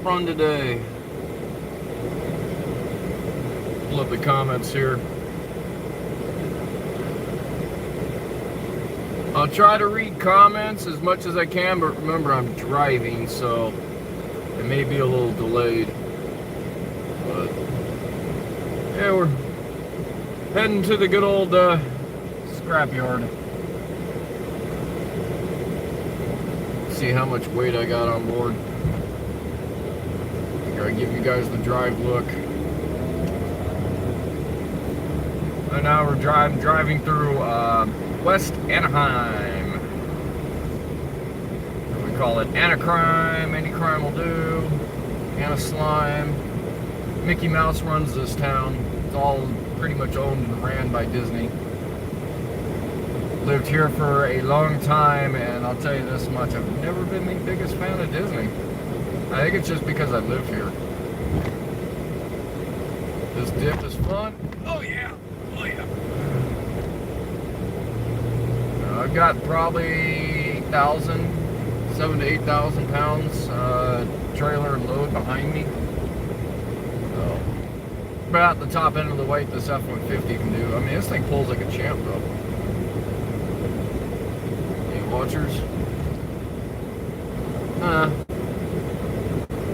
run today? Pull up the comments here. I'll try to read comments as much as I can, but remember I'm driving, so it may be a little delayed. But yeah, we're heading to the good old scrapyard. See how much weight I got on board. Here, I give you guys the drive look. And now we're driving through West Anaheim. We call it Anacrime. Any crime will do. Anaslime. Mickey Mouse runs this town. It's all pretty much owned and ran by Disney. Lived here for a long time, and I'll tell you this much, I've never been the biggest fan of Disney. I think it's just because I live here. This dip is fun. Oh yeah, oh yeah. I've got probably 7,000 to 8,000 pounds trailer load behind me. So, about the top end of the weight this F-150 can do. I mean, this thing pulls like a champ though. Watchers. Oh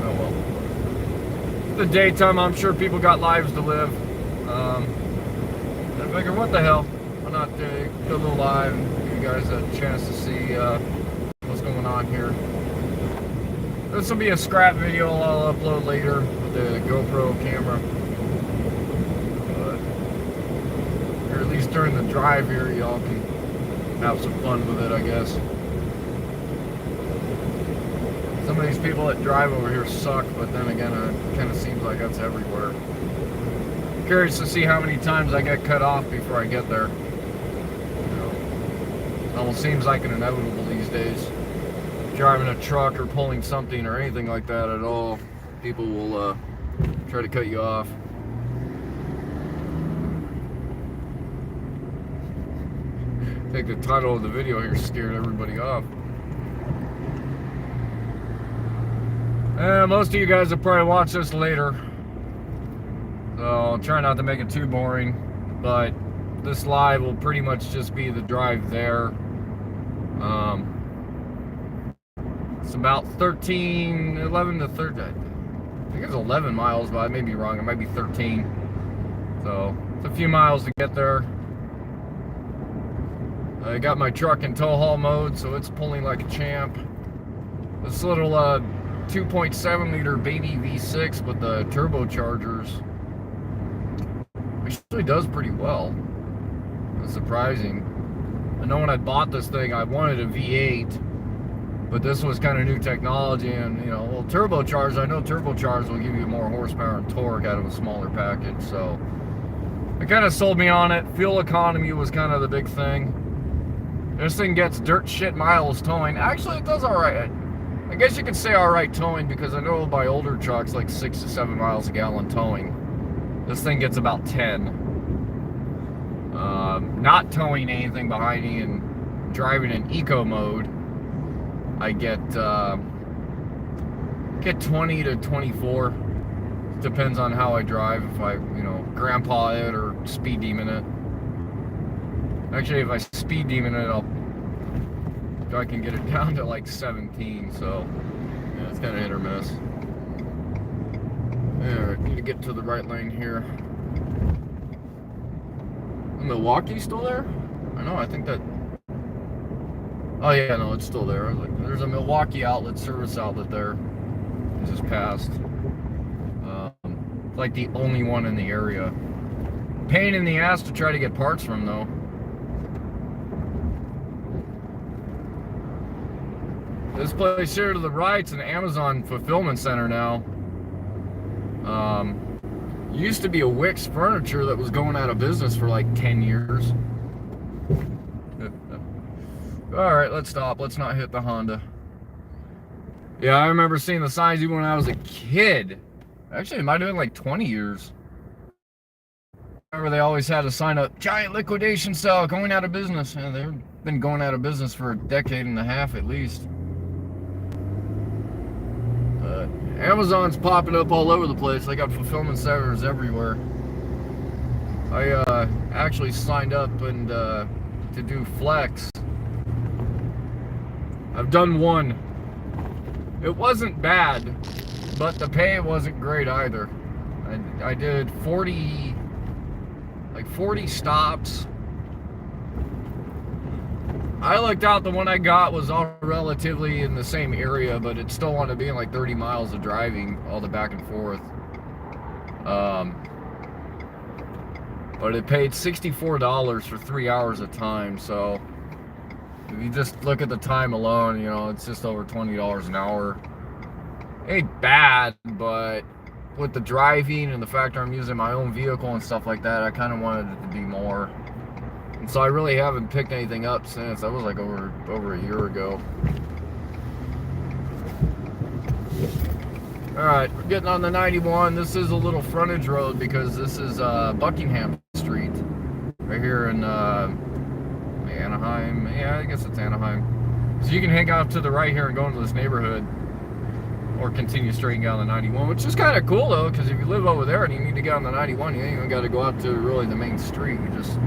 well. The daytime, I'm sure people got lives to live. I figure, what the hell? Why not go a little live and give you guys a chance to see what's going on here. This will be a scrap video I'll upload later with the GoPro camera. But, or at least during the drive here, y'all can have some fun with it, I guess. Some of these people that drive over here suck, but then again, it kind of seems like that's everywhere. Curious to see how many times I get cut off before I get there. You know, it almost seems like an inevitable these days. Driving a truck or pulling something or anything like that at all, people will try to cut you off. I think the title of the video here scared everybody off. Most of you guys will probably watch this later, so I'll try not to make it too boring, but this live will pretty much just be the drive there. It's about 11 to 30, I think it's 11 miles, but I may be wrong, it might be 13. So it's a few miles to get there. I got my truck in tow haul mode, so it's pulling like a champ. This little 2.7 liter baby V6 with the turbochargers actually does pretty well. It's surprising. I know when I bought this thing, I wanted a V8, but this was kind of new technology, and you know, well, turbocharged. I know turbocharged will give you more horsepower and torque out of a smaller package, so it kind of sold me on it. Fuel economy was kind of the big thing. This thing gets dirt shit miles towing. Actually, it does alright. I guess you could say alright towing, because I know by older trucks, like 6 to 7 miles a gallon towing, this thing gets about 10. Not towing anything behind me and driving in eco mode, I get 20 to 24. Depends on how I drive. If I, you know, grandpa it or speed demon it. Actually, if I speed demon it, I can get it down to like 17, so yeah, it's kind of hit or miss. Alright, need to get to the right lane here. Milwaukee still there? I know, I think that... Oh yeah, no, it's still there. I was like, there's a Milwaukee outlet, service outlet there. It just passed. Like the only one in the area. Pain in the ass to try to get parts from, though. This place here to the right's an Amazon fulfillment center now. Used to be a Wix Furniture that was going out of business for like 10 years. Alright, let's stop. Let's not hit the Honda. Yeah, I remember seeing the signs even when I was a kid. Actually, it might have been like 20 years. Remember, they always had a sign up, giant liquidation sale, going out of business. Yeah, they've been going out of business for a decade and a half at least. Amazon's popping up all over the place. They got fulfillment centers everywhere. I actually signed up and to do Flex. I've done one. It wasn't bad, but the pay wasn't great either. I did 40 stops. I looked out, the one I got was all relatively in the same area, but it still wanted to be in like 30 miles of driving, all the back and forth. But it paid $64 for 3 hours of time, so if you just look at the time alone, you know, it's just over $20 an hour. Ain't bad, but with the driving and the fact that I'm using my own vehicle and stuff like that, I kind of wanted it to be more. And so I really haven't picked anything up since. That was like over a year ago. Alright, we're getting on the 91. This is a little frontage road because this is Buckingham Street. Right here in Anaheim. Yeah, I guess it's Anaheim. So you can hang out to the right here and go into this neighborhood. Or continue straight down the 91, which is kind of cool though, because if you live over there and you need to get on the 91, you ain't even got to go out to really the main street. You just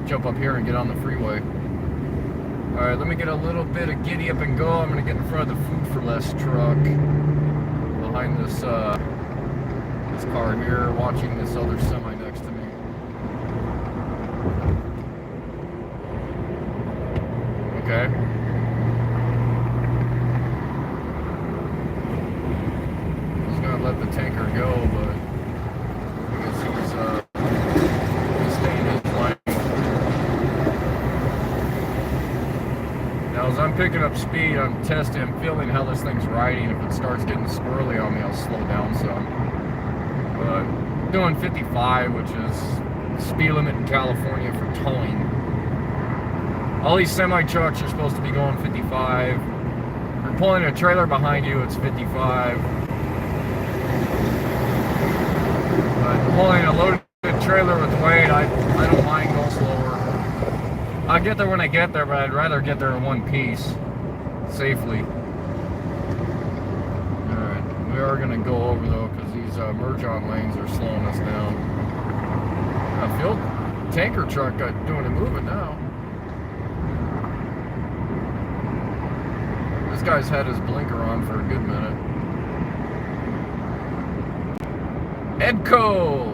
jump up here and get on the freeway. Alright, let me get a little bit of giddy up and go. I'm going to get in front of the Food for Less truck behind this this car here, watching this other semi next to me. Okay. Let the tanker go, but I guess he's staying in line. Now as I'm picking up speed, I'm testing, I'm feeling how this thing's riding. If it starts getting squirrely on me, I'll slow down some. But doing 55, which is speed limit in California for towing. All these semi-trucks are supposed to be going 55. If you're pulling a trailer behind you, it's 55. But pulling a loaded trailer with weight, I don't mind going slower. I'll get there when I get there, but I'd rather get there in one piece, safely. Alright, we are going to go over though, because these merge-on lanes are slowing us down. Fuel tanker truck doing it moving now. This guy's had his blinker on for a good minute. Edco!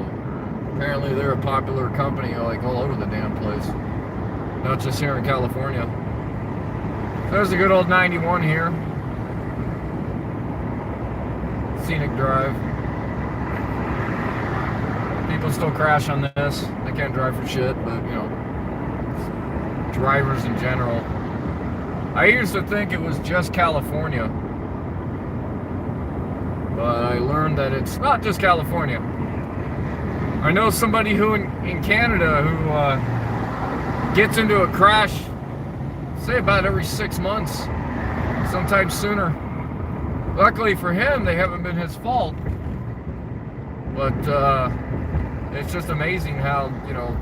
Apparently they're a popular company like all over the damn place. Not just here in California. There's a good old 91 here. Scenic Drive. People still crash on this. They can't drive for shit, but you know, drivers in general. I used to think it was just California. But I learned that it's not just California. I know somebody who in Canada who gets into a crash, say about every 6 months, sometimes sooner. Luckily for him, they haven't been his fault. But it's just amazing how, you know,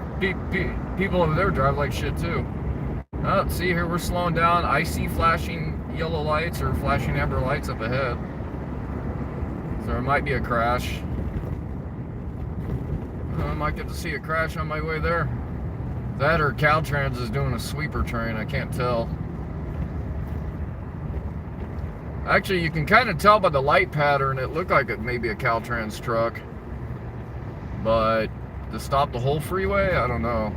people over there drive like shit too. Oh, see here, we're slowing down. I see flashing yellow lights or flashing amber lights up ahead. So there might be a crash. I might get to see a crash on my way there. That or Caltrans is doing a sweeper train, I can't tell. Actually, you can kind of tell by the light pattern, it looked like it may be a Caltrans truck. But to stop the whole freeway, I don't know.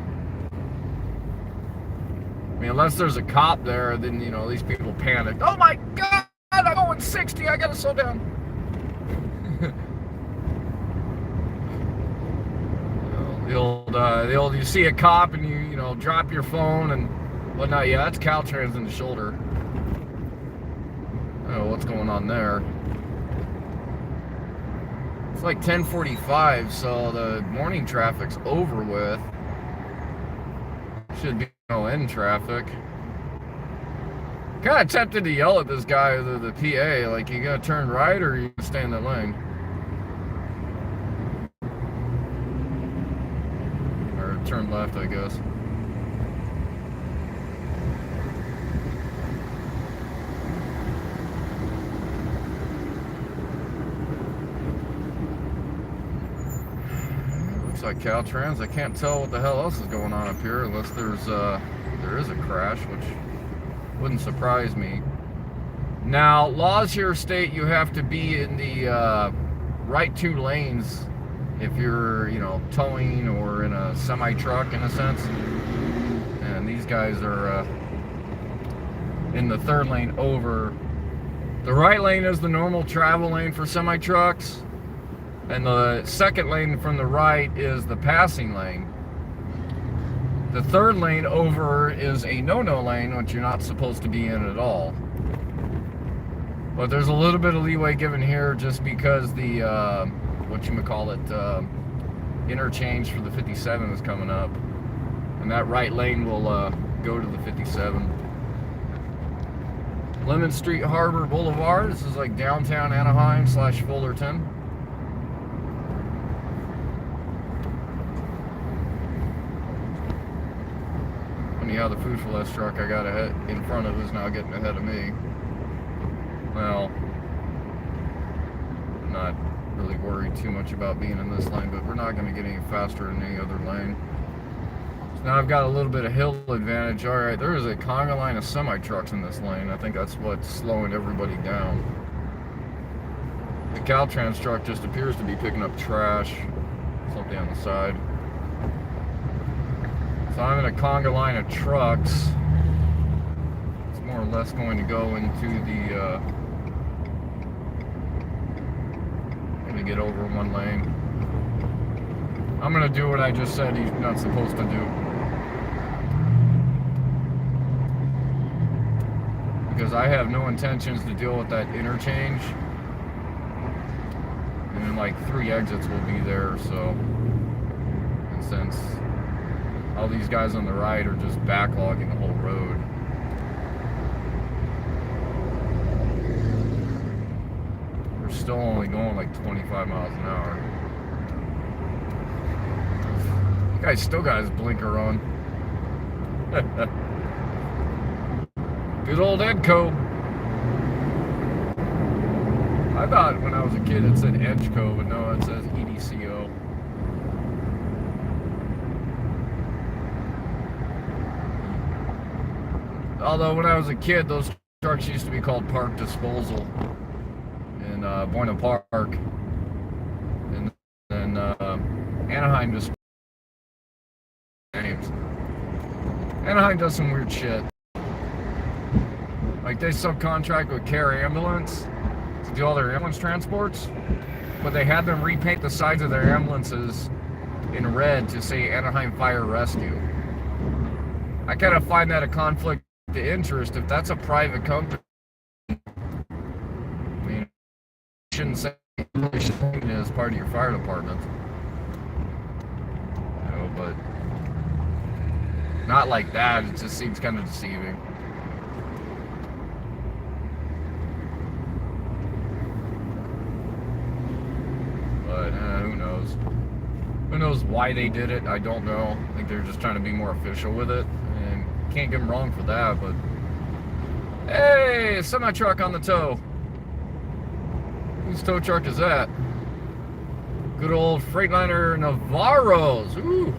I mean, unless there's a cop there, then, you know, these people panic. Oh my God, I'm going 60, I gotta slow down. The old, you see a cop and you know, drop your phone and whatnot. Yeah, that's Caltrans in the shoulder. Oh, what's going on there? It's like 10:45, so the morning traffic's over with. Should be no end traffic. Kind of tempted to yell at this guy, the PA, like, you gotta turn right or you stay in the lane. Turn left, I guess. Looks like Caltrans. I can't tell what the hell else is going on up here unless there is a crash, which wouldn't surprise me. Now, laws here state you have to be in the right 2 lanes if you're, towing or in a semi-truck in a sense. And these guys are in the 3rd lane over. The right lane is the normal travel lane for semi-trucks, and the 2nd lane from the right is the passing lane. The 3rd lane over is a no-no lane, which you're not supposed to be in at all. But there's a little bit of leeway given here just because the, interchange for the 57 is coming up. And that right lane will go to the 57. Lemon Street Harbor Boulevard. This is like downtown Anaheim / Fullerton. Funny how the Food for Less truck I got ahead in front of is now getting ahead of me. Well, I'm not really worried too much about being in this lane, but we're not going to get any faster in any other lane. So now I've got a little bit of hill advantage. All right, there is a conga line of semi-trucks in this lane. I think that's what's slowing everybody down. The Caltrans truck just appears to be picking up trash, something on the side. So I'm in a conga line of trucks. It's more or less going to go into the, going to get over in 1 lane. I'm going to do what I just said he's not supposed to do. Because I have no intentions to deal with that interchange. And then like 3 exits will be there, so. And since all these guys on the right are just backlogging the whole road. We're still only going like 25 miles an hour. The guy's still got his blinker on. Good old Edco. I thought when I was a kid it said Edgeco, but no, it says EDCO. Although when I was a kid, those trucks used to be called Park Disposal in Buena Park. And then Anaheim just names. Anaheim does some weird shit. Like they subcontract with Care Ambulance to do all their ambulance transports, but they had them repaint the sides of their ambulances in red to say Anaheim Fire Rescue. I kind of find that a conflict of interest. If that's a private company, I mean, you shouldn't say it as part of your fire department. You know, but not like that. It just seems kind of deceiving. But who knows? Who knows why they did it? I don't know. I think they're just trying to be more official with it. And can't get them wrong for that, but... Hey! Semi-truck on the tow. Whose tow truck is that? Good old Freightliner Navarro's. Ooh!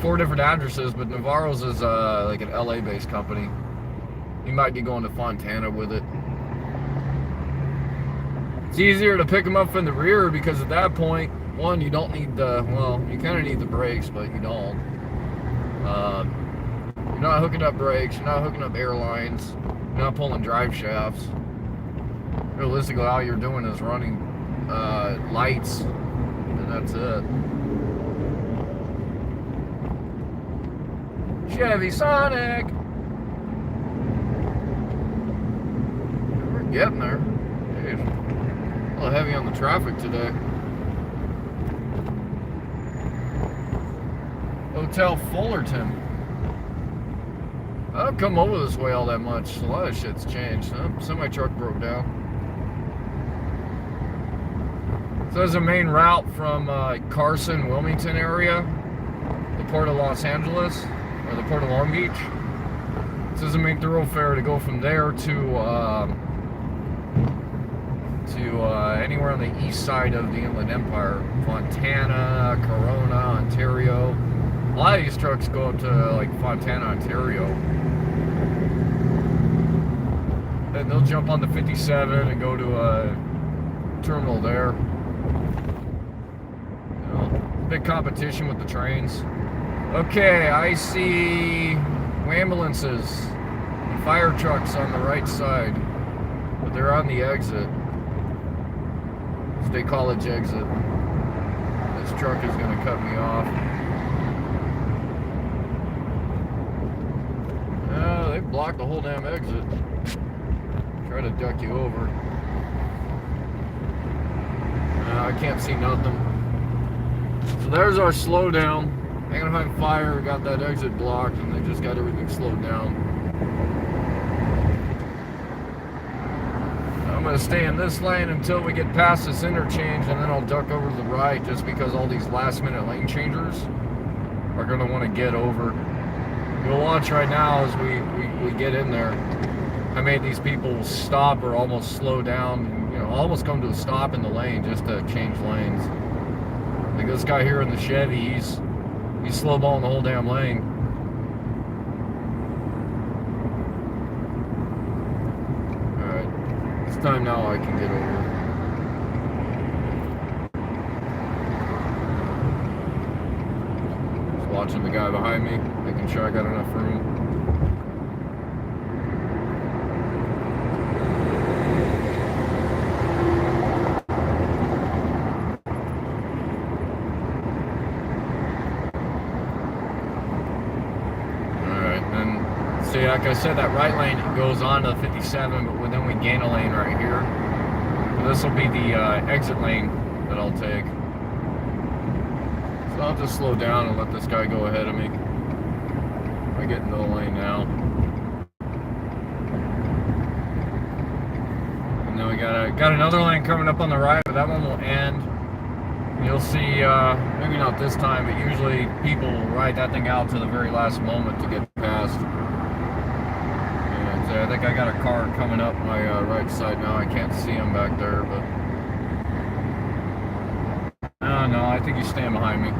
4 different addresses, but Navarro's is like an LA-based company. You might be going to Fontana with it. It's easier to pick them up from the rear because at that point, one, you don't need the, well, you kind of need the brakes, but you don't. You're not hooking up brakes, you're not hooking up airlines, you're not pulling drive shafts. Realistically, all you're doing is running lights, and that's it. Chevy Sonic! We're getting there. Hey, a little heavy on the traffic today. Hotel Fullerton. I don't come over this way all that much. A lot of shit's changed. Semi-truck broke down. So there's a main route from Carson, Wilmington area, the Port of Los Angeles, or the Port of Long Beach. This is a main thoroughfare to go from there to to anywhere on the east side of the Inland Empire. Fontana, Corona, Ontario. A lot of these trucks go up to like Fontana, Ontario. And they'll jump on the 57 and go to a terminal there. You know, big competition with the trains. Okay, I see ambulances and fire trucks on the right side, but they're on the exit. State College exit. This truck is going to cut me off. They blocked the whole damn exit. Try to duck you over. I can't see nothing. So there's our slowdown. Anaheim Fire got that exit blocked, and they just got everything slowed down. I'm going to stay in this lane until we get past this interchange, and then I'll duck over to the right, just because all these last-minute lane changers are going to want to get over. You'll watch right now as we get in there. I made these people stop or almost slow down, you know, almost come to a stop in the lane just to change lanes. Like this guy here in the Chevy, he's slow-balling the whole damn lane. Alright, it's time now I can get over. Just watching the guy behind me, making sure I got enough room. See, like I said, that right lane goes on to the 57, but then we gain a lane right here. This will be the exit lane that I'll take. So I'll just slow down and let this guy go ahead of me. I get into the lane now. And then we got another lane coming up on the right, but that one will end. You'll see, maybe not this time, but usually people ride that thing out to the very last moment to get past. I think I got a car coming up my right side now. I can't see him back there, but no, I think he's staying behind me.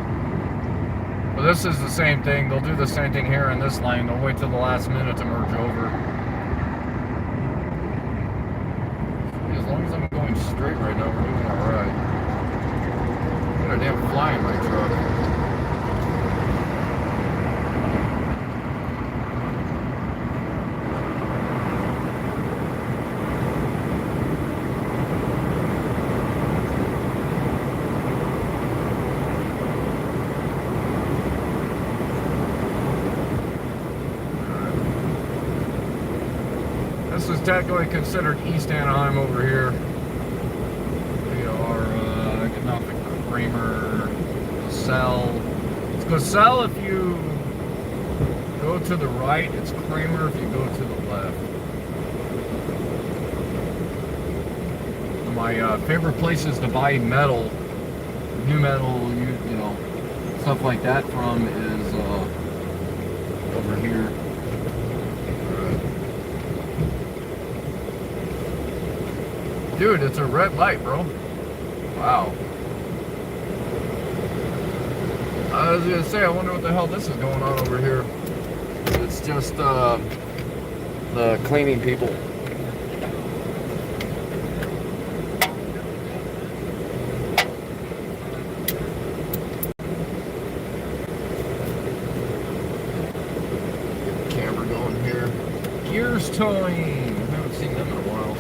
But this is the same thing. They'll do the same thing here in this lane. They'll wait till the last minute to merge over. As long as I'm going straight right now, we're doing all right. Got a damn fly in my truck. This is technically considered East Anaheim over here. We are getting off at Kramer, Cell. It's Cell if you go to the right. It's Kramer if you go to the left. My favorite places to buy metal, new metal, you know, stuff like that from is over here. Dude, it's a red light, bro. Wow. I was gonna say, I wonder what the hell this is going on over here. It's just the cleaning people. Get the camera going here. Gears towing. I haven't seen them in a while.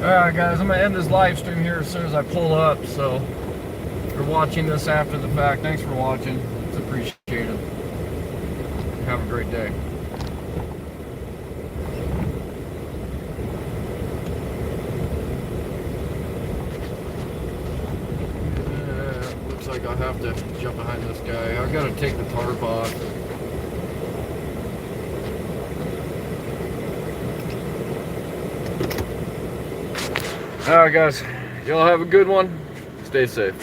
Alright guys, I'm going to end this live stream here as soon as I pull up, so if you're watching this after the fact, thanks for watching. It's appreciated. Have a great day. Looks like I have to jump behind this guy. I've got to take the tarp off. Alright guys, y'all have a good one. Stay safe.